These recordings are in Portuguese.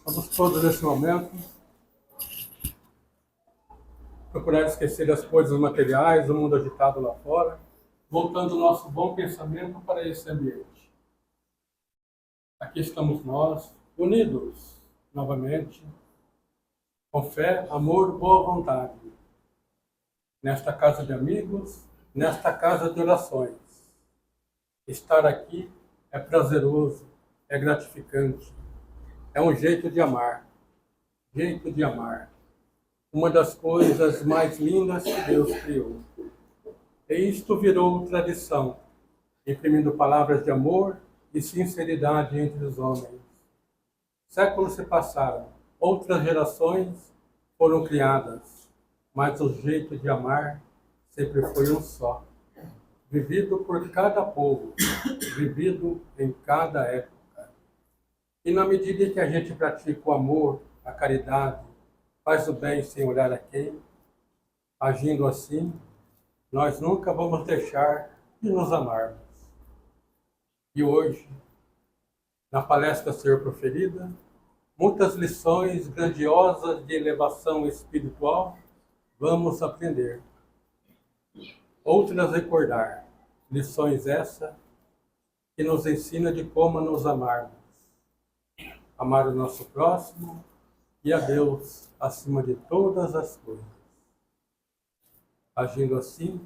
Vamos todos, nesse momento, procurar esquecer as coisas materiais, o mundo agitado lá fora, voltando o nosso bom pensamento para esse ambiente. Aqui estamos nós, unidos novamente, com fé, amor, boa vontade, nesta casa de amigos, nesta casa de orações. Estar aqui é prazeroso, é gratificante, é um jeito de amar, uma das coisas mais lindas que Deus criou. E isto virou tradição, imprimindo palavras de amor e sinceridade entre os homens. Séculos se passaram, outras gerações foram criadas, mas o jeito de amar sempre foi um só, vivido por cada povo, vivido em cada época. E na medida em que a gente pratica o amor, a caridade, faz o bem sem olhar a quem, agindo assim, nós nunca vamos deixar de nos amarmos. E hoje, na palestra a ser proferida, muitas lições grandiosas de elevação espiritual vamos aprender. Outras recordar, lições essas que nos ensina de como nos amarmos. Amar o nosso próximo e a Deus acima de todas as coisas. Agindo assim,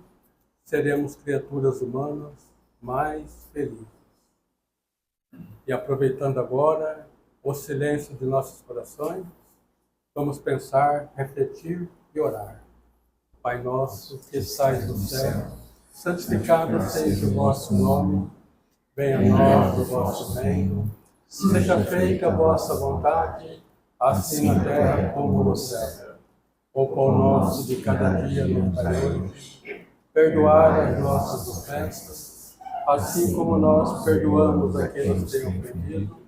seremos criaturas humanas mais felizes. E aproveitando agora o silêncio de nossos corações, vamos pensar, refletir e orar. Pai nosso que estais no céu, santificado seja o vosso nome, venha a nós o vosso reino, seja feita a vossa vontade, assim na terra como no céu. O pão nosso de cada dia nos dai hoje, perdoai as nossas ofensas, assim como nós perdoamos a quem nos tem ofendido,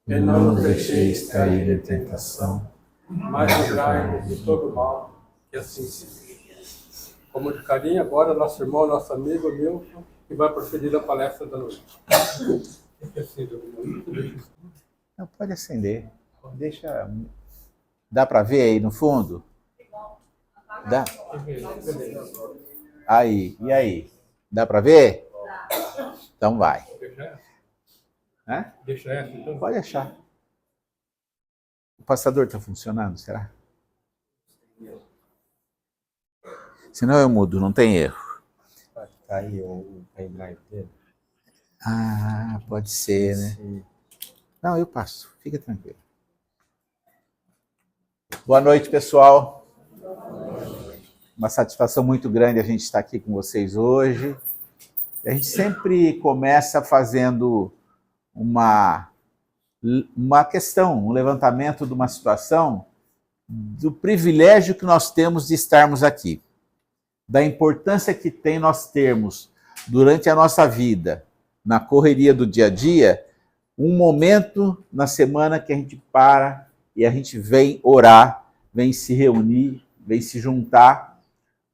e não nos deixeis cair em tentação, mas livrai-nos de todo mal, que assim seja. Com muito carinho, agora nosso irmão, nosso amigo Milton, que vai proferir a palestra da noite. Não, pode acender. Deixa. Dá para ver aí no fundo? Dá? Aí, e aí? Dá para ver? Então vai. Hã? Deixa essa, então. Pode deixar. O passador está funcionando, será? Senão eu mudo, não tem erro. Tá aí o pendrive dele. Ah, pode ser, né? Não, eu passo. Fica tranquilo. Boa noite, pessoal. Uma satisfação muito grande a gente estar aqui com vocês hoje. A gente sempre começa fazendo uma questão, um levantamento de uma situação, do privilégio que nós temos de estarmos aqui, da importância que tem nós termos, durante a nossa vida, na correria do dia a dia, um momento na semana que a gente para e a gente vem orar, vem se reunir, vem se juntar,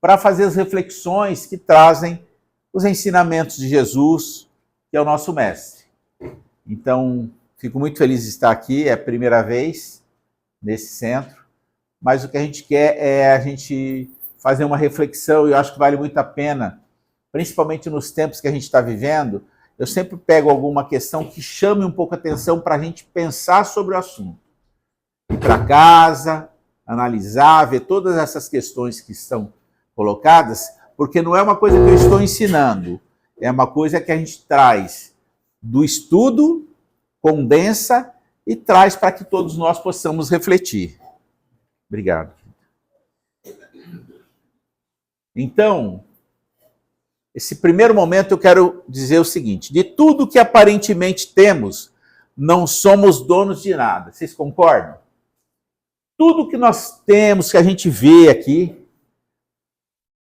para fazer as reflexões que trazem os ensinamentos de Jesus, que é o nosso mestre. Então, fico muito feliz de estar aqui, é a primeira vez nesse centro, mas o que a gente quer é a gente fazer uma reflexão, e eu acho que vale muito a pena, principalmente nos tempos que a gente está vivendo. Eu sempre pego alguma questão que chame um pouco a atenção para a gente pensar sobre o assunto. Ir para casa, analisar, ver todas essas questões que estão colocadas, porque não é uma coisa que eu estou ensinando, é uma coisa que a gente traz do estudo, condensa e traz para que todos nós possamos refletir. Obrigado. Então, esse primeiro momento eu quero dizer o seguinte: de tudo que aparentemente temos, não somos donos de nada. Vocês concordam? Tudo que nós temos, que a gente vê aqui,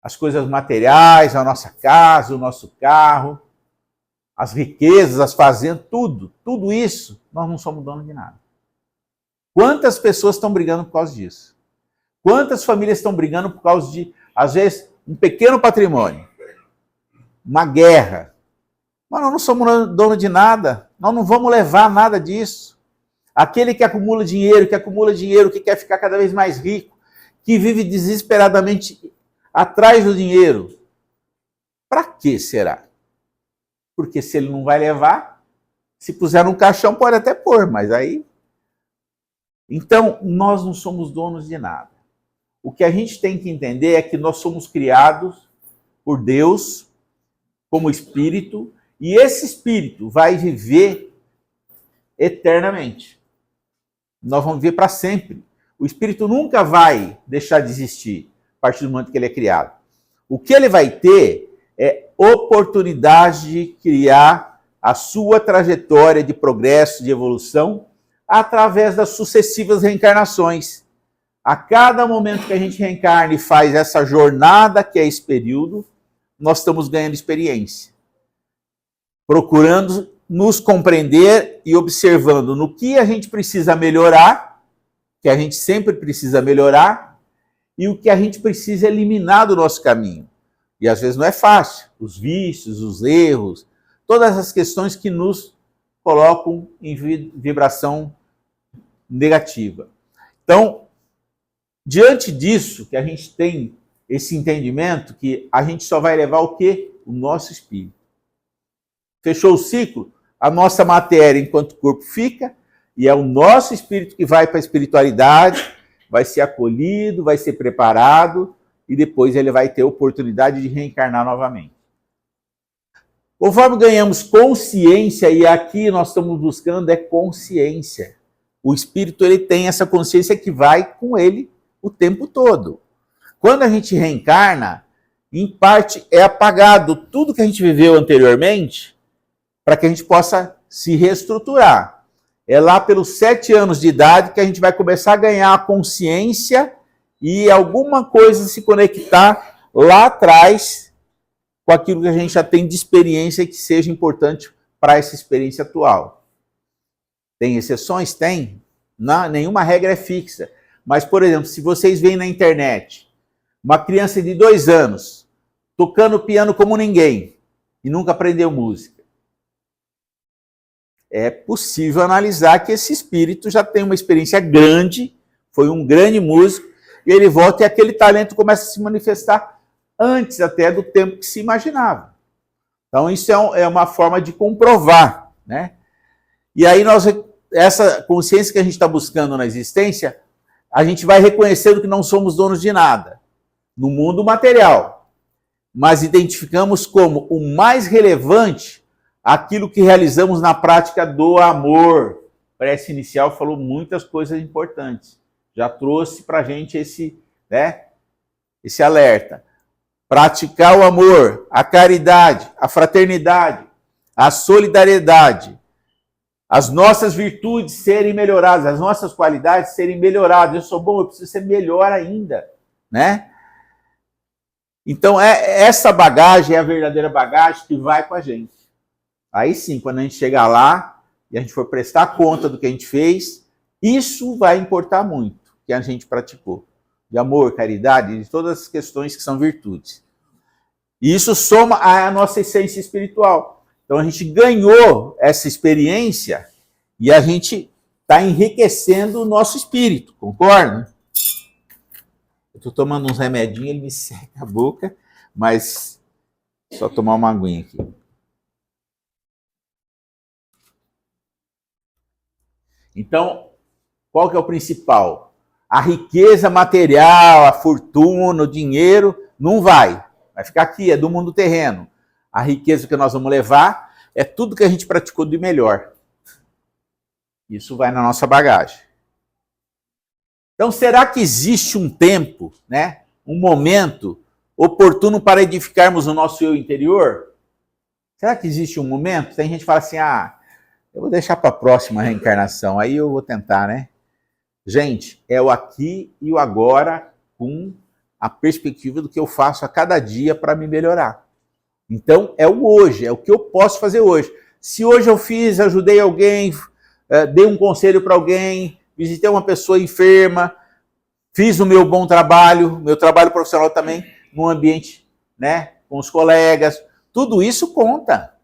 as coisas materiais, a nossa casa, o nosso carro, as riquezas, as fazendas, tudo isso, nós não somos donos de nada. Quantas pessoas estão brigando por causa disso? Quantas famílias estão brigando por causa de, às vezes, um pequeno patrimônio? Uma guerra. Mas nós não somos dono de nada, nós não vamos levar nada disso. Aquele que acumula dinheiro, que quer ficar cada vez mais rico, que vive desesperadamente atrás do dinheiro. Para que será? Porque se ele não vai levar, se puser num caixão pode até pôr, mas aí... Então, nós não somos donos de nada. O que a gente tem que entender é que nós somos criados por Deus como espírito, e esse espírito vai viver eternamente. Nós vamos viver para sempre. O espírito nunca vai deixar de existir a partir do momento que ele é criado. O que ele vai ter é oportunidade de criar a sua trajetória de progresso, de evolução, através das sucessivas reencarnações. A cada momento que a gente reencarna e faz essa jornada, que é esse período, nós estamos ganhando experiência. Procurando nos compreender e observando no que a gente precisa melhorar, que a gente sempre precisa melhorar, e o que a gente precisa eliminar do nosso caminho. E às vezes não é fácil. Os vícios, os erros, todas as questões que nos colocam em vibração negativa. Então, diante disso, que a gente tem esse entendimento que a gente só vai levar o quê? O nosso espírito. Fechou o ciclo? A nossa matéria, enquanto corpo, fica, e é o nosso espírito que vai para a espiritualidade, vai ser acolhido, vai ser preparado, e depois ele vai ter a oportunidade de reencarnar novamente. Conforme ganhamos consciência, e aqui nós estamos buscando é consciência. O espírito ele tem essa consciência que vai com ele o tempo todo. Quando a gente reencarna, em parte é apagado tudo que a gente viveu anteriormente, para que a gente possa se reestruturar. É lá pelos 7 anos de idade que a gente vai começar a ganhar a consciência e alguma coisa se conectar lá atrás com aquilo que a gente já tem de experiência que seja importante para essa experiência atual. Tem exceções? Tem. Não, nenhuma regra é fixa. Mas, por exemplo, se vocês veem na internet uma criança de 2 anos tocando piano como ninguém e nunca aprendeu música, é possível analisar que esse espírito já tem uma experiência grande, foi um grande músico, e ele volta e aquele talento começa a se manifestar antes até do tempo que se imaginava. Então isso é uma forma de comprovar, né? E aí essa consciência que a gente está buscando na existência, a gente vai reconhecendo que não somos donos de nada, no mundo material, mas identificamos como o mais relevante aquilo que realizamos na prática do amor. O prece inicial falou muitas coisas importantes. Já trouxe para a gente esse alerta. Praticar o amor, a caridade, a fraternidade, a solidariedade, as nossas virtudes serem melhoradas, as nossas qualidades serem melhoradas. Eu sou bom, eu preciso ser melhor ainda, né? Então, essa bagagem é a verdadeira bagagem que vai com a gente. Aí sim, quando a gente chegar lá e a gente for prestar conta do que a gente fez, isso vai importar muito, que a gente praticou. De amor, caridade, de todas as questões que são virtudes. E isso soma à nossa essência espiritual. Então a gente ganhou essa experiência e a gente está enriquecendo o nosso espírito, concorda? Eu estou tomando uns remedinhos, ele me seca a boca, mas só tomar uma aguinha aqui. Então, qual que é o principal? A riqueza material, a fortuna, o dinheiro, não vai. Vai ficar aqui, é do mundo terreno. A riqueza que nós vamos levar é tudo que a gente praticou de melhor. Isso vai na nossa bagagem. Então, será que existe um tempo, né, um momento oportuno para edificarmos o nosso eu interior? Será que existe um momento? Tem gente que fala assim, eu vou deixar para a próxima reencarnação, aí eu vou tentar, né? Gente, é o aqui e o agora com a perspectiva do que eu faço a cada dia para me melhorar. Então, é o hoje, é o que eu posso fazer hoje. Se hoje eu ajudei alguém, dei um conselho para alguém, visitei uma pessoa enferma, fiz o meu bom trabalho, meu trabalho profissional também, num ambiente, né, com os colegas, tudo isso conta.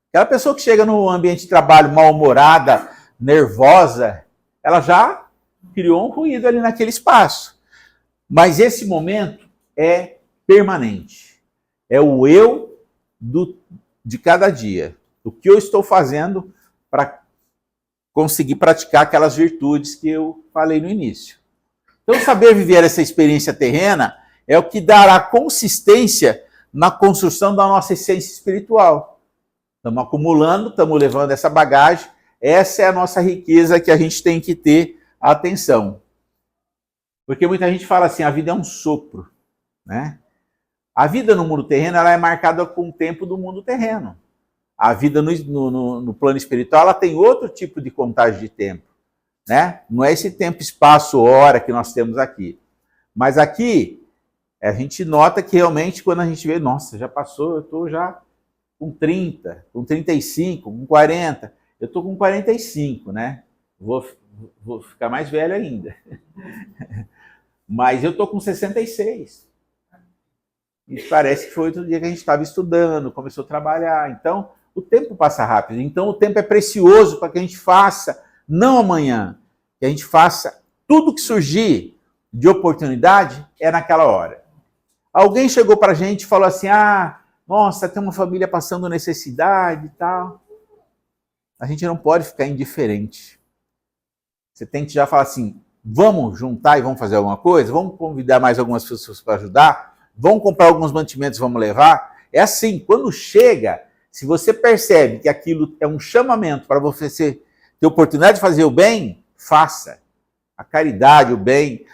Aquela pessoa que chega no ambiente de trabalho mal-humorada, nervosa, ela já criou um ruído ali naquele espaço. Mas esse momento é permanente. É o eu de cada dia. O que eu estou fazendo para conseguir praticar aquelas virtudes que eu falei no início. Então, saber viver essa experiência terrena é o que dará consistência na construção da nossa essência espiritual. Estamos acumulando, estamos levando essa bagagem. Essa é a nossa riqueza que a gente tem que ter atenção. Porque muita gente fala assim, a vida é um sopro, né? A vida no mundo terreno ela é marcada com o tempo do mundo terreno. A vida no plano espiritual ela tem outro tipo de contagem de tempo, né? Não é esse tempo, espaço, hora que nós temos aqui. Mas aqui, a gente nota que realmente quando a gente vê, nossa, já passou, eu estou já com 30, com 35, com 40. Eu estou com 45, né? Vou ficar mais velho ainda. Mas eu estou com 66. E parece que foi outro dia que a gente estava estudando, começou a trabalhar. Então, o tempo passa rápido. Então, o tempo é precioso para que a gente faça, não amanhã, que a gente faça tudo que surgir de oportunidade é naquela hora. Alguém chegou para a gente e falou assim, nossa, tem uma família passando necessidade e tal. A gente não pode ficar indiferente. Você tem que já falar assim, vamos juntar e vamos fazer alguma coisa? Vamos convidar mais algumas pessoas para ajudar? Vamos comprar alguns mantimentos, vamos levar? É assim, quando chega, se você percebe que aquilo é um chamamento para você ter oportunidade de fazer o bem, faça. A caridade, o bem.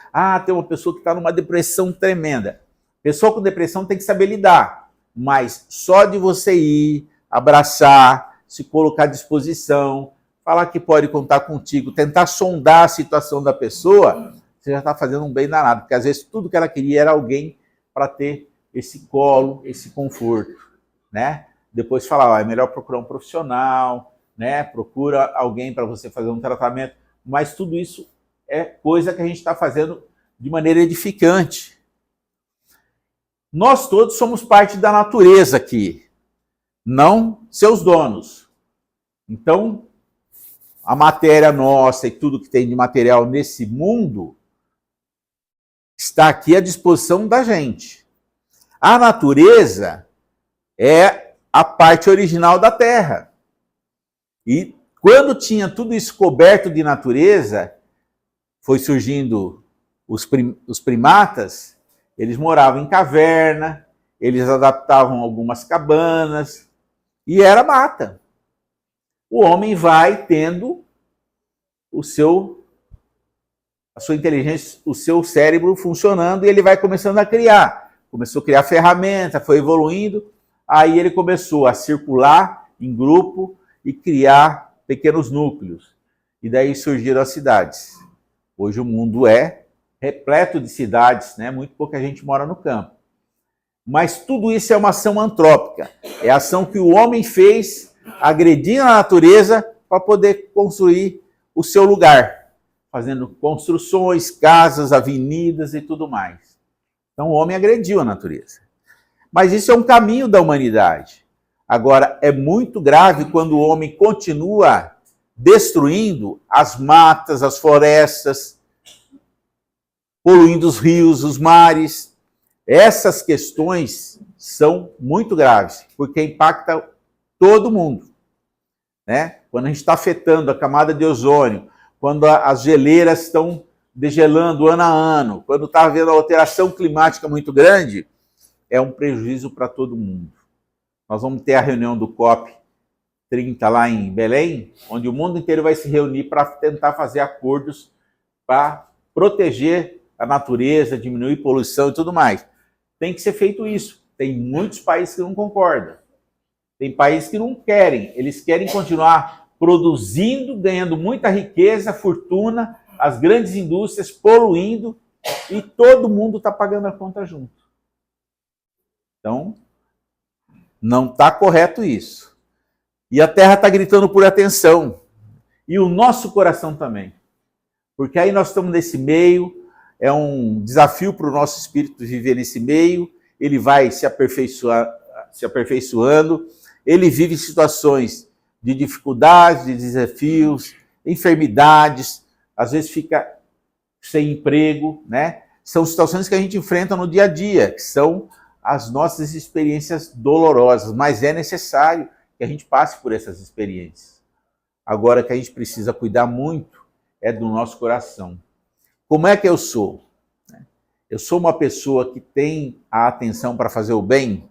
Tem uma pessoa que está numa depressão tremenda. Pessoa com depressão tem que saber lidar. Mas só de você ir, abraçar, se colocar à disposição, falar que pode contar contigo, tentar sondar a situação da pessoa, você já está fazendo um bem danado. Porque às vezes tudo que ela queria era alguém para ter esse colo, esse conforto, né? Depois falar, é melhor procurar um profissional, né? Procura alguém para você fazer um tratamento. Mas tudo isso é coisa que a gente está fazendo de maneira edificante. Nós todos somos parte da natureza aqui, não seus donos. Então, a matéria nossa e tudo que tem de material nesse mundo está aqui à disposição da gente. A natureza é a parte original da Terra. E quando tinha tudo isso coberto de natureza, foi surgindo os primatas, eles moravam em caverna, eles adaptavam algumas cabanas, e era mata. O homem vai tendo a sua inteligência, o seu cérebro funcionando, e ele vai começando a criar. Começou a criar ferramenta, foi evoluindo, aí ele começou a circular em grupo e criar pequenos núcleos. E daí surgiram as cidades. Hoje o mundo é repleto de cidades, né? Muito pouca gente mora no campo. Mas tudo isso é uma ação antrópica. É a ação que o homem fez agredindo a natureza para poder construir o seu lugar, fazendo construções, casas, avenidas e tudo mais. Então o homem agrediu a natureza. Mas isso é um caminho da humanidade. Agora, é muito grave quando o homem continua destruindo as matas, as florestas, poluindo os rios, os mares. Essas questões são muito graves, porque impactam todo mundo, né? Quando a gente está afetando a camada de ozônio, quando as geleiras estão degelando ano a ano, quando está havendo uma alteração climática muito grande, é um prejuízo para todo mundo. Nós vamos ter a reunião do COP30 lá em Belém, onde o mundo inteiro vai se reunir para tentar fazer acordos para proteger a natureza, diminuir poluição e tudo mais. Tem que ser feito isso. Tem muitos países que não concordam. Tem países que não querem. Eles querem continuar produzindo, ganhando muita riqueza, fortuna, as grandes indústrias poluindo e todo mundo está pagando a conta junto. Então, não está correto isso. E a Terra está gritando por atenção. E o nosso coração também. Porque aí nós estamos nesse meio, é um desafio para o nosso espírito viver nesse meio, ele vai se aperfeiçoando, ele vive situações de dificuldades, de desafios, enfermidades, às vezes fica sem emprego, né? São situações que a gente enfrenta no dia a dia, que são as nossas experiências dolorosas, mas é necessário que a gente passe por essas experiências. Agora, que a gente precisa cuidar muito é do nosso coração. Como é que eu sou? Eu sou uma pessoa que tem a atenção para fazer o bem,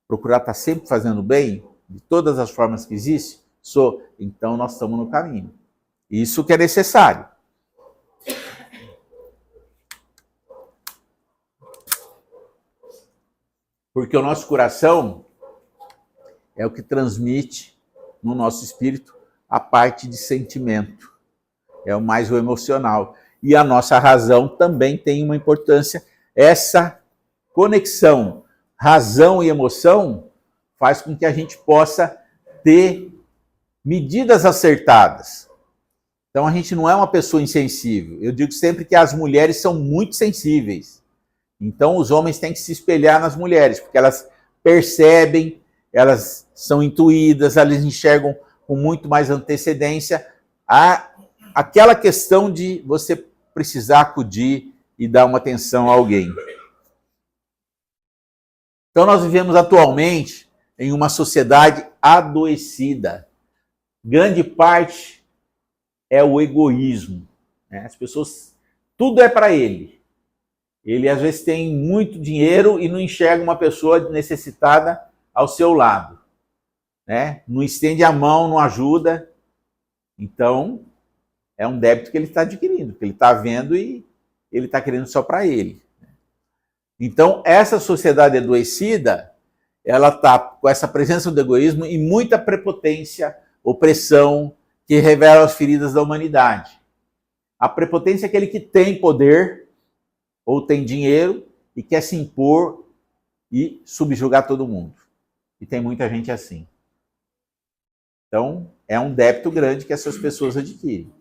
procurar estar sempre fazendo o bem, de todas as formas que existem? Sou. Então, nós estamos no caminho. Isso que é necessário. Porque o nosso coração é o que transmite no nosso espírito a parte de sentimento. É o mais o emocional. E a nossa razão também tem uma importância. Essa conexão razão e emoção faz com que a gente possa ter medidas acertadas. Então a gente não é uma pessoa insensível. Eu digo sempre que as mulheres são muito sensíveis. Então os homens têm que se espelhar nas mulheres, porque elas percebem, elas são intuídas, elas enxergam com muito mais antecedência aquela questão de você precisar acudir e dar uma atenção a alguém. Então nós vivemos atualmente em uma sociedade adoecida. Grande parte é o egoísmo. As pessoas, tudo é para ele. Ele às vezes tem muito dinheiro e não enxerga uma pessoa necessitada ao seu lado. Não estende a mão, não ajuda. Então, é um débito que ele está adquirindo, que ele está vendo e ele está querendo só para ele. Então, essa sociedade adoecida, ela está com essa presença do egoísmo e muita prepotência, opressão, que revela as feridas da humanidade. A prepotência é aquele que tem poder ou tem dinheiro e quer se impor e subjugar todo mundo. E tem muita gente assim. Então, é um débito grande que essas pessoas adquirem.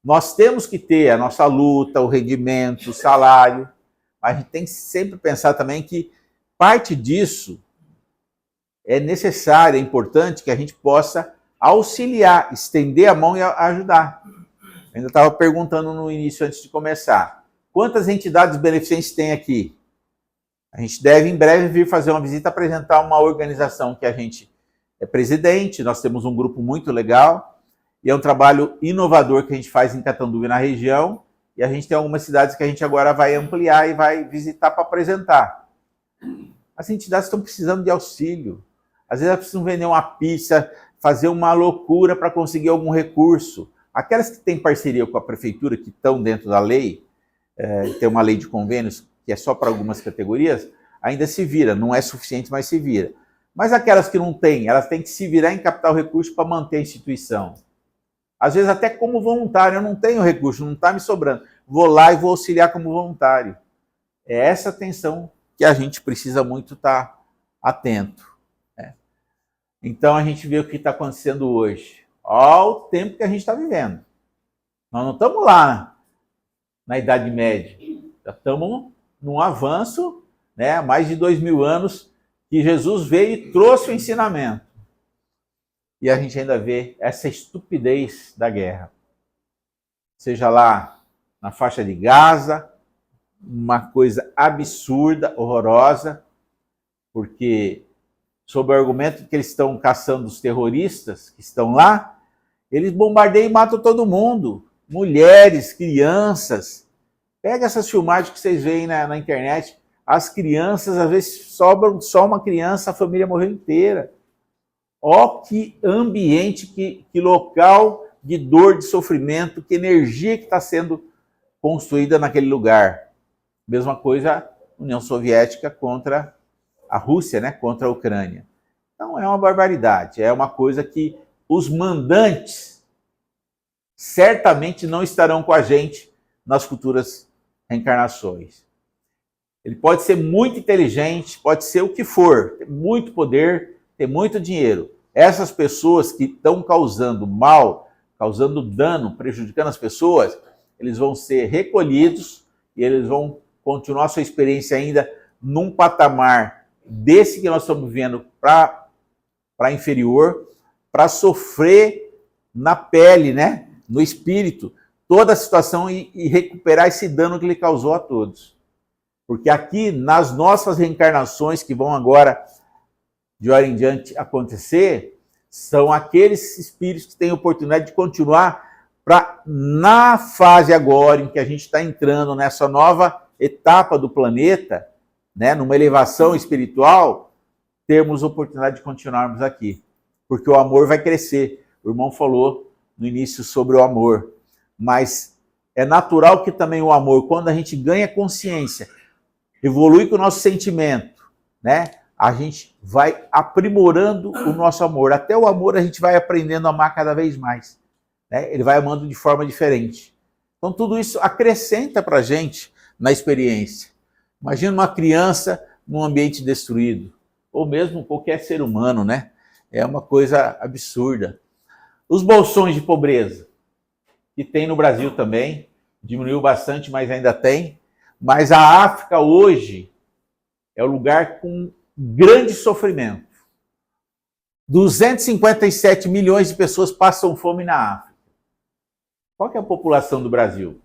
Nós temos que ter a nossa luta, o rendimento, o salário, mas a gente tem que sempre pensar também que parte disso é necessário, é importante que a gente possa auxiliar, estender a mão e ajudar. Eu ainda estava perguntando no início, antes de começar, quantas entidades beneficentes tem aqui? A gente deve, em breve, vir fazer uma visita, apresentar uma organização que a gente é presidente, nós temos um grupo muito legal, e é um trabalho inovador que a gente faz em Catanduva e na região, e a gente tem algumas cidades que a gente agora vai ampliar e vai visitar para apresentar. As entidades estão precisando de auxílio. Às vezes elas precisam vender uma pizza, fazer uma loucura para conseguir algum recurso. Aquelas que têm parceria com a prefeitura, que estão dentro da lei, tem uma lei de convênios que é só para algumas categorias, ainda se vira, não é suficiente, mas se vira. Mas aquelas que não têm, elas têm que se virar em captar o recurso para manter a instituição. Às vezes até como voluntário, eu não tenho recurso, não está me sobrando. Vou lá e vou auxiliar como voluntário. É essa atenção que a gente precisa muito estar atento. Então a gente vê o que está acontecendo hoje. Olha o tempo que a gente está vivendo. Nós não estamos lá na Idade Média. Já estamos num avanço, há mais de 2000 anos, que Jesus veio e trouxe o ensinamento. E a gente ainda vê essa estupidez da guerra. Seja lá na faixa de Gaza, uma coisa absurda, horrorosa, porque, sob o argumento que eles estão caçando os terroristas que estão lá, eles bombardeiam e matam todo mundo. Mulheres, crianças. Pega essas filmagens que vocês veem na internet. As crianças, às vezes, sobram só uma criança, a família morreu inteira. Ó, que ambiente, que local de dor, de sofrimento, que energia que está sendo construída naquele lugar. Mesma coisa a União Soviética contra a Rússia, contra a Ucrânia. Então é uma barbaridade, é uma coisa que os mandantes certamente não estarão com a gente nas futuras reencarnações. Ele pode ser muito inteligente, pode ser o que for, ter muito poder, ter muito dinheiro. Essas pessoas que estão causando mal, causando dano, prejudicando as pessoas, eles vão ser recolhidos e eles vão continuar sua experiência ainda num patamar desse que nós estamos vivendo para inferior, para sofrer na pele, no espírito, toda a situação e recuperar esse dano que ele causou a todos. Porque aqui, nas nossas reencarnações, que vão agora, de hora em diante, acontecer, são aqueles espíritos que têm oportunidade de continuar para, na fase agora em que a gente está entrando nessa nova etapa do planeta, né, numa elevação espiritual, termos oportunidade de continuarmos aqui. Porque o amor vai crescer. O irmão falou no início sobre o amor. Mas é natural que também o amor, quando a gente ganha consciência, evolui com o nosso sentimento, né? A gente vai aprimorando o nosso amor. Até o amor a gente vai aprendendo a amar cada vez mais, né? Ele vai amando de forma diferente. Então tudo isso acrescenta para a gente na experiência. Imagina uma criança num ambiente destruído, ou mesmo qualquer ser humano, né? É uma coisa absurda. Os bolsões de pobreza, que tem no Brasil também, diminuiu bastante, mas ainda tem. Mas a África hoje é o lugar com grande sofrimento. 257 milhões de pessoas passam fome na África. Qual que é a população do Brasil?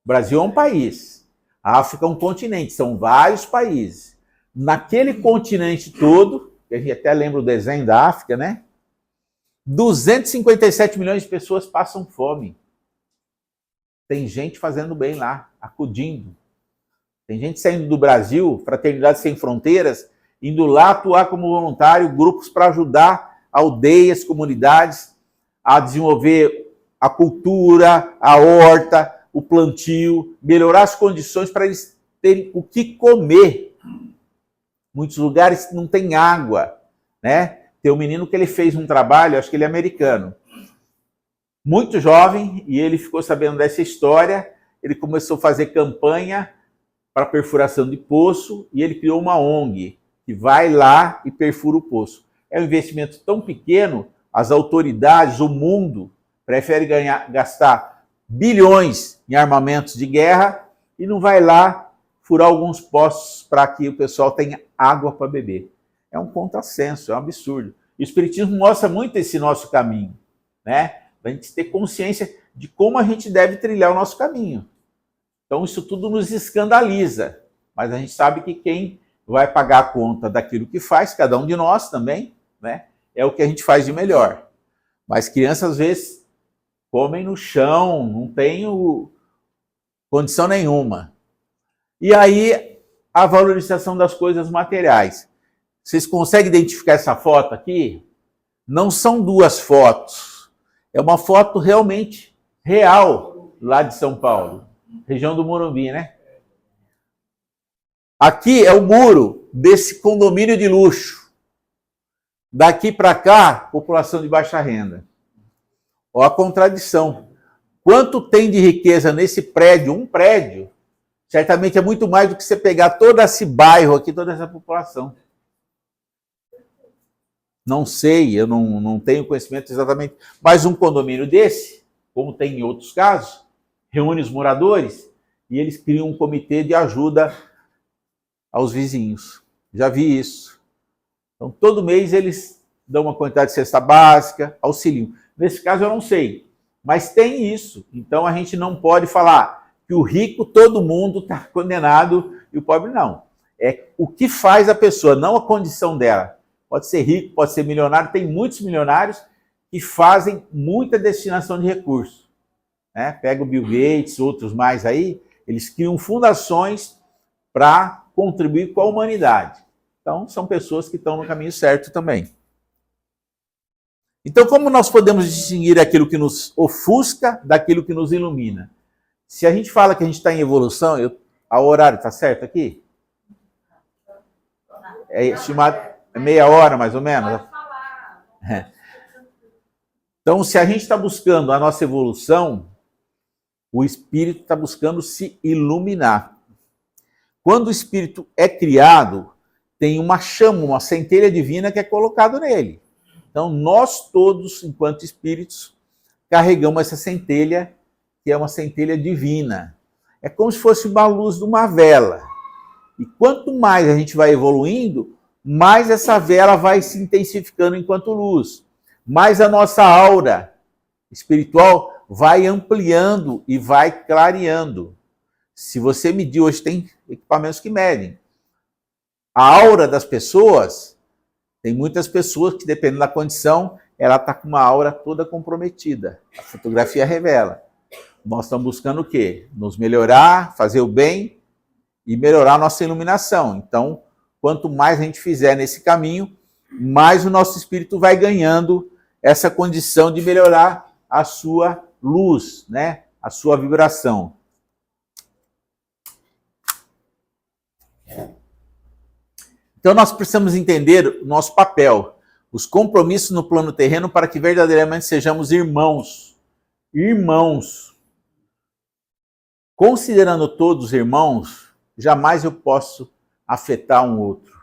O Brasil é um país. A África é um continente, são vários países. Naquele continente todo, que a gente até lembra o desenho da África, né? 257 milhões de pessoas passam fome. Tem gente fazendo bem lá, acudindo. Tem gente saindo do Brasil, Fraternidade Sem Fronteiras, indo lá atuar como voluntário, grupos para ajudar aldeias, comunidades a desenvolver a cultura, a horta, o plantio, melhorar as condições para eles terem o que comer. Muitos lugares não tem água, né? Tem um menino que ele fez um trabalho, acho que ele é americano, muito jovem, e ele ficou sabendo dessa história, ele começou a fazer campanha para perfuração de poço, e ele criou uma ONG, que vai lá e perfura o poço. É um investimento tão pequeno, as autoridades, o mundo, prefere gastar bilhões em armamentos de guerra, e não vai lá furar alguns poços para que o pessoal tenha água para beber. É um contrassenso, é um absurdo. E o Espiritismo mostra muito esse nosso caminho, né? Para a gente ter consciência de como a gente deve trilhar o nosso caminho. Então isso tudo nos escandaliza, mas a gente sabe que quem vai pagar a conta daquilo que faz, cada um de nós também, né? É o que a gente faz de melhor. Mas crianças às vezes comem no chão, não tem condição nenhuma. E aí a valorização das coisas materiais. Vocês conseguem identificar essa foto aqui? Não são duas fotos. É uma foto realmente real lá de São Paulo, região do Morumbi, né? Aqui é o muro desse condomínio de luxo. Daqui para cá, população de baixa renda. Olha a contradição. Quanto tem de riqueza nesse prédio? Um prédio, certamente é muito mais do que você pegar todo esse bairro aqui, toda essa população. Não sei, eu não tenho conhecimento exatamente, mas um condomínio desse, como tem em outros casos, reúne os moradores e eles criam um comitê de ajuda aos vizinhos. Já vi isso. Então, todo mês eles dão uma quantidade de cesta básica, auxiliam. Nesse caso eu não sei, mas tem isso. Então, a gente não pode falar que o rico, todo mundo está condenado e o pobre não. É o que faz a pessoa, não a condição dela. Pode ser rico, pode ser milionário, tem muitos milionários que fazem muita destinação de recursos. Né? Pega o Bill Gates, outros mais aí, eles criam fundações para contribuir com a humanidade. Então, são pessoas que estão no caminho certo também. Então, como nós podemos distinguir aquilo que nos ofusca daquilo que nos ilumina? Se a gente fala que a gente está em evolução, o horário está certo aqui? É estimado... meia hora, mais ou menos. Pode falar. Então, se a gente está buscando a nossa evolução, o espírito está buscando se iluminar. Quando o espírito é criado, tem uma chama, uma centelha divina que é colocada nele. Então, nós todos, enquanto espíritos, carregamos essa centelha, que é uma centelha divina. É como se fosse uma luz de uma vela. E quanto mais a gente vai evoluindo, mais essa vela vai se intensificando enquanto luz. Mais a nossa aura espiritual vai ampliando e vai clareando. Se você medir, hoje tem equipamentos que medem. A aura das pessoas, tem muitas pessoas que, dependendo da condição, ela está com uma aura toda comprometida. A fotografia revela. Nós estamos buscando o quê? Nos melhorar, fazer o bem e melhorar a nossa iluminação. Então, quanto mais a gente fizer nesse caminho, mais o nosso espírito vai ganhando essa condição de melhorar a sua luz, né? A sua vibração. Então, nós precisamos entender o nosso papel, os compromissos no plano terreno para que verdadeiramente sejamos irmãos. Irmãos. Considerando todos irmãos, jamais eu posso afetar um outro.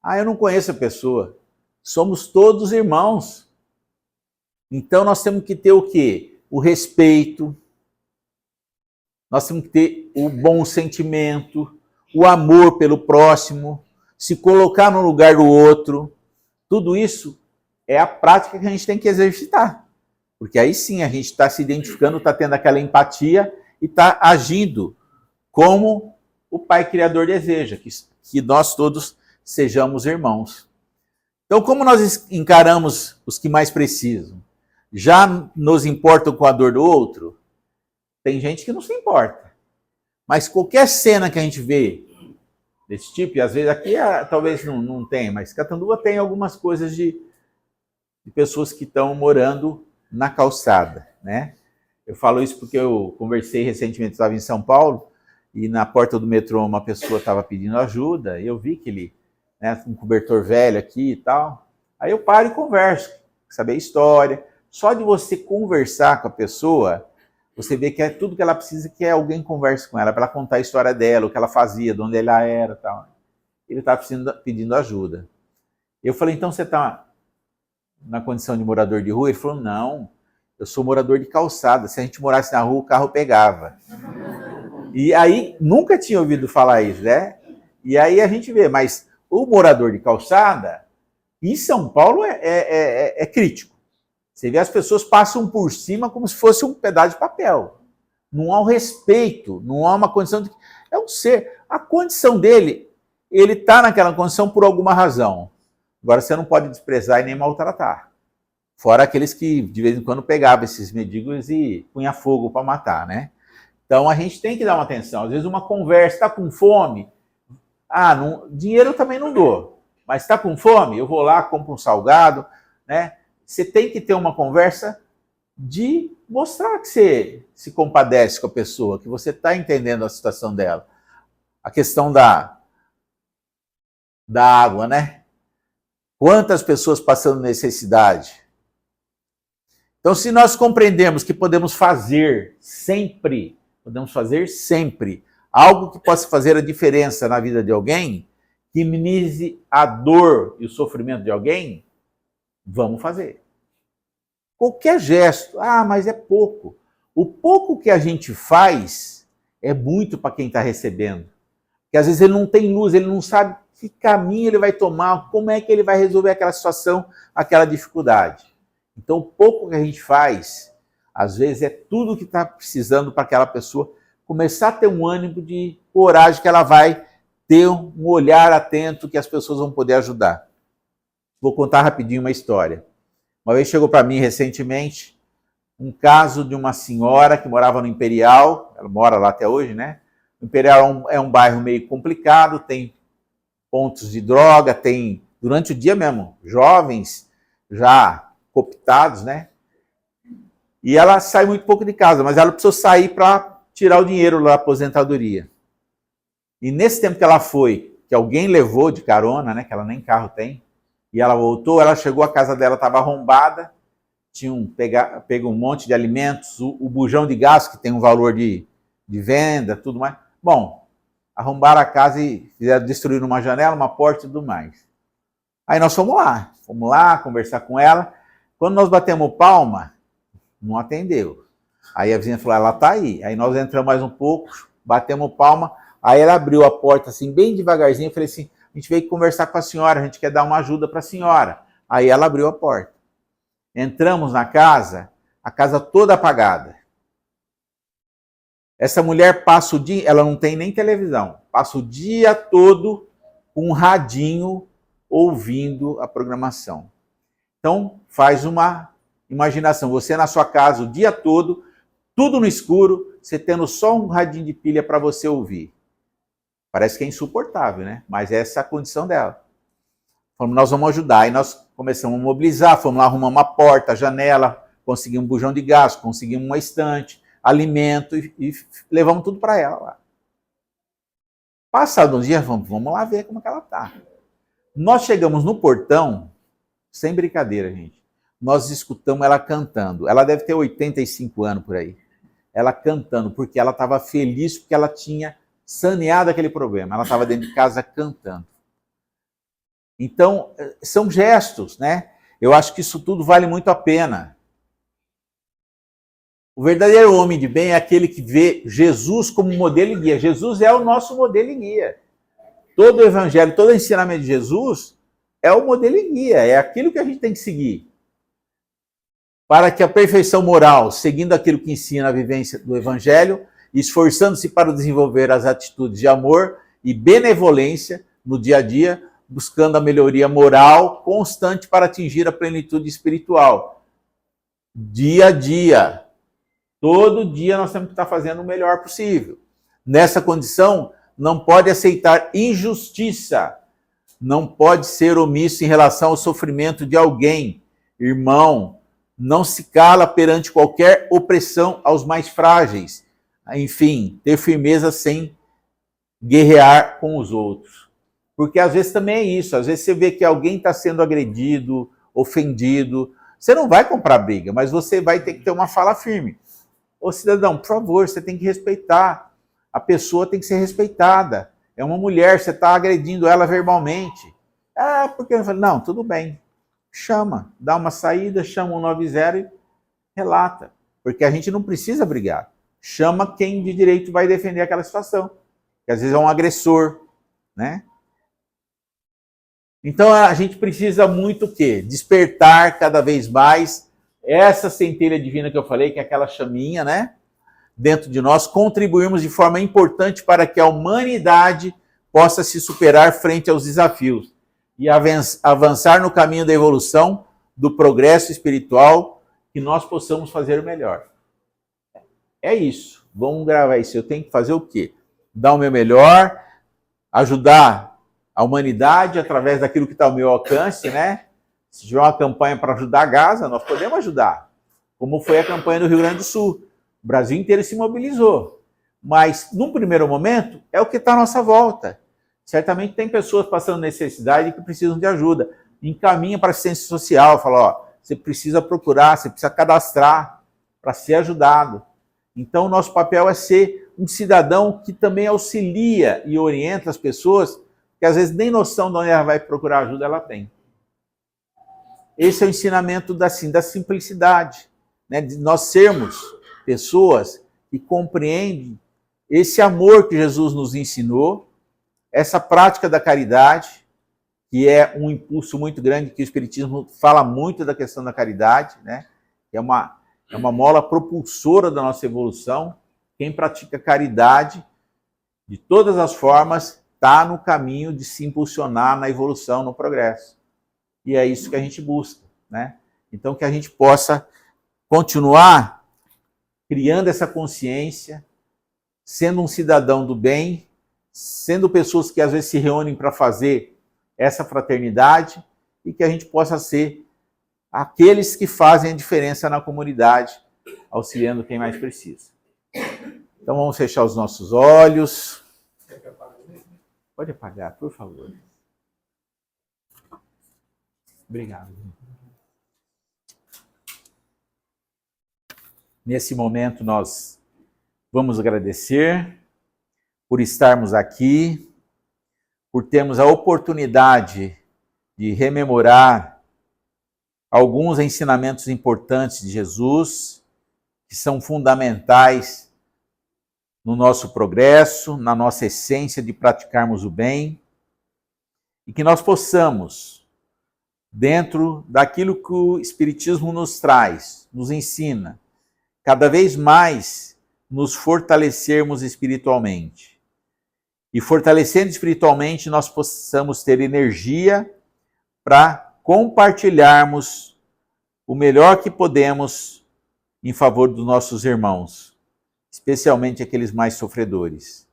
Ah, eu não conheço a pessoa. Somos todos irmãos. Então nós temos que ter o quê? O respeito. Nós temos que ter o bom sentimento, o amor pelo próximo, se colocar no lugar do outro. Tudo isso é a prática que a gente tem que exercitar. Porque aí sim a gente está se identificando, está tendo aquela empatia e está agindo como o Pai Criador deseja, que nós todos sejamos irmãos. Então, como nós encaramos os que mais precisam? Já nos importam com a dor do outro? Tem gente que não se importa. Mas qualquer cena que a gente vê desse tipo, e às vezes aqui talvez não tenha, mas Catanduva tem algumas coisas de pessoas que estão morando na calçada, né? Eu falo isso porque eu conversei recentemente, estava em São Paulo, e na porta do metrô uma pessoa estava pedindo ajuda, e eu vi que ele, né, um cobertor velho aqui e tal. Aí eu paro e converso, saber a história. Só de você conversar com a pessoa, você vê que é tudo que ela precisa, que alguém converse com ela, para ela contar a história dela, o que ela fazia, de onde ela era e tal. Ele estava pedindo ajuda. Eu falei, então você está na condição de morador de rua? Ele falou, não, eu sou morador de calçada. Se a gente morasse na rua, o carro pegava. E aí, nunca tinha ouvido falar isso, né? E aí a gente vê, mas o morador de calçada, em São Paulo, é crítico. Você vê, as pessoas passam por cima como se fosse um pedaço de papel. Não há um respeito, não há uma condição de... É um ser. A condição dele, ele está naquela condição por alguma razão. Agora, você não pode desprezar e nem maltratar. Fora aqueles que, de vez em quando, pegavam esses mendigos e punha fogo para matar, né? Então, a gente tem que dar uma atenção. Às vezes, uma conversa, está com fome? Ah, dinheiro eu também não dou. Mas está com fome? Eu vou lá, compro um salgado, né? Você tem que ter uma conversa de mostrar que você se compadece com a pessoa, que você está entendendo a situação dela. A questão da água, né? Quantas pessoas passando necessidade? Então, se nós compreendemos que podemos fazer sempre algo que possa fazer a diferença na vida de alguém, que minimize a dor e o sofrimento de alguém, vamos fazer. Qualquer gesto, mas é pouco. O pouco que a gente faz é muito para quem está recebendo. Porque às vezes ele não tem luz, ele não sabe que caminho ele vai tomar, como é que ele vai resolver aquela situação, aquela dificuldade. Então, o pouco que a gente faz, às vezes é tudo que está precisando para aquela pessoa começar a ter um ânimo de coragem, que ela vai ter um olhar atento, que as pessoas vão poder ajudar. Vou contar rapidinho uma história. Uma vez chegou para mim recentemente um caso de uma senhora que morava no Imperial, ela mora lá até hoje, né? O Imperial é um bairro meio complicado, tem pontos de droga, tem, durante o dia mesmo, jovens já cooptados, né? E ela sai muito pouco de casa, mas ela precisou sair para tirar o dinheiro da aposentadoria. E nesse tempo que ela foi, que alguém levou de carona, né? Que ela nem carro tem, e ela voltou, ela chegou, a casa dela estava arrombada, tinham pego um monte de alimentos, o bujão de gás, que tem um valor de venda, tudo mais. Bom, arrombaram a casa e fizeram destruir uma janela, uma porta e tudo mais. Aí nós fomos lá conversar com ela. Quando nós batemos palma, não atendeu. Aí a vizinha falou, ela está aí. Aí nós entramos mais um pouco, batemos palma, aí ela abriu a porta assim, bem devagarzinho, eu falei assim, a gente veio conversar com a senhora, a gente quer dar uma ajuda para a senhora. Aí ela abriu a porta. Entramos na casa, a casa toda apagada. Essa mulher passa o dia, ela não tem nem televisão, passa o dia todo com um radinho ouvindo a programação. Então, faz uma imaginação, você na sua casa o dia todo, tudo no escuro, você tendo só um radinho de pilha para você ouvir. Parece que é insuportável, né? Mas essa é a condição dela. Falamos, nós vamos ajudar. E nós começamos a mobilizar, fomos lá arrumar uma porta, janela, conseguimos um bujão de gás, conseguimos uma estante, alimento e levamos tudo para ela lá. Passado uns dias, vamos lá ver como é que ela está. Nós chegamos no portão, sem brincadeira, gente. Nós escutamos ela cantando. Ela deve ter 85 anos por aí. Ela cantando, porque ela estava feliz, porque ela tinha saneado aquele problema. Ela estava dentro de casa cantando. Então, são gestos, né? Eu acho que isso tudo vale muito a pena. O verdadeiro homem de bem é aquele que vê Jesus como modelo e guia. Jesus é o nosso modelo e guia. Todo o evangelho, todo o ensinamento de Jesus é o modelo e guia, é aquilo que a gente tem que seguir. Para que a perfeição moral, seguindo aquilo que ensina a vivência do evangelho, esforçando-se para desenvolver as atitudes de amor e benevolência no dia a dia, buscando a melhoria moral constante para atingir a plenitude espiritual. Dia a dia. Todo dia nós temos que estar fazendo o melhor possível. Nessa condição, não pode aceitar injustiça. Não pode ser omisso em relação ao sofrimento de alguém. Irmão, não se cala perante qualquer opressão aos mais frágeis. Enfim, ter firmeza sem guerrear com os outros. Porque às vezes também é isso. Às vezes você vê que alguém está sendo agredido, ofendido. Você não vai comprar briga, mas você vai ter que ter uma fala firme. Ô cidadão, por favor, você tem que respeitar. A pessoa tem que ser respeitada. É uma mulher, você está agredindo ela verbalmente. Ah, porque eu falo, não, tudo bem. Chama, dá uma saída, chama 190 e relata. Porque a gente não precisa brigar. Chama quem de direito vai defender aquela situação. Que às vezes é um agressor, né? Então a gente precisa muito o quê? Despertar cada vez mais essa centelha divina que eu falei, que é aquela chaminha, né? Dentro de nós, contribuirmos de forma importante para que a humanidade possa se superar frente aos desafios e avançar no caminho da evolução, do progresso espiritual, que nós possamos fazer o melhor. É isso. Vamos gravar isso. Eu tenho que fazer o quê? Dar o meu melhor, ajudar a humanidade através daquilo que está ao meu alcance, né? Se tiver uma campanha para ajudar a Gaza, nós podemos ajudar. Como foi a campanha do Rio Grande do Sul. O Brasil inteiro se mobilizou. Mas, num primeiro momento, é o que está à nossa volta. Certamente tem pessoas passando necessidade que precisam de ajuda. Encaminha para a assistência social, fala, ó, você precisa procurar, você precisa cadastrar para ser ajudado. Então, o nosso papel é ser um cidadão que também auxilia e orienta as pessoas, que às vezes nem noção de onde ela vai procurar ajuda ela tem. Esse é o ensinamento da simplicidade, né? De nós sermos pessoas que compreendem esse amor que Jesus nos ensinou, essa prática da caridade, que é um impulso muito grande, que o Espiritismo fala muito da questão da caridade, né? É uma mola propulsora da nossa evolução. Quem pratica caridade, de todas as formas, está no caminho de se impulsionar na evolução, no progresso. E é isso que a gente busca, né? Então, que a gente possa continuar criando essa consciência, sendo um cidadão do bem, sendo pessoas que às vezes se reúnem para fazer essa fraternidade e que a gente possa ser aqueles que fazem a diferença na comunidade, auxiliando quem mais precisa. Então vamos fechar os nossos olhos. Pode apagar, por favor. Obrigado. Nesse momento nós vamos agradecer por estarmos aqui, por termos a oportunidade de rememorar alguns ensinamentos importantes de Jesus, que são fundamentais no nosso progresso, na nossa essência de praticarmos o bem, e que nós possamos, dentro daquilo que o Espiritismo nos traz, nos ensina, cada vez mais nos fortalecermos espiritualmente. E fortalecendo espiritualmente, nós possamos ter energia para compartilharmos o melhor que podemos em favor dos nossos irmãos, especialmente aqueles mais sofredores.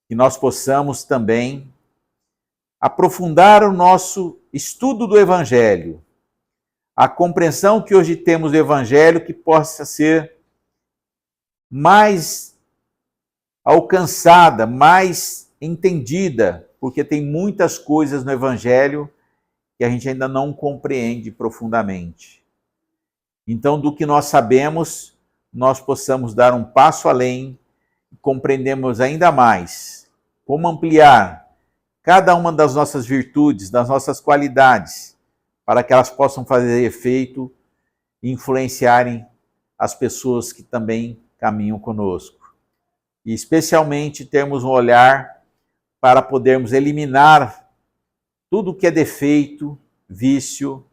Que nós possamos também aprofundar o nosso estudo do Evangelho, a compreensão que hoje temos do Evangelho que possa ser mais alcançada, mais entendida, porque tem muitas coisas no Evangelho que a gente ainda não compreende profundamente. Então, do que nós sabemos, nós possamos dar um passo além e compreendermos ainda mais como ampliar cada uma das nossas virtudes, das nossas qualidades, para que elas possam fazer efeito e influenciarem as pessoas que também caminham conosco. E especialmente termos um olhar para podermos eliminar tudo que é defeito, vício,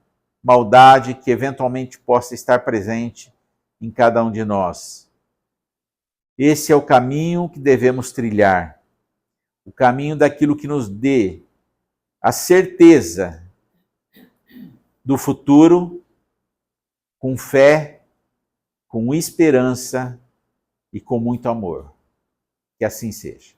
maldade que eventualmente possa estar presente em cada um de nós. Esse é o caminho que devemos trilhar. O caminho daquilo que nos dê a certeza do futuro com fé, com esperança e com muito amor. Que assim seja.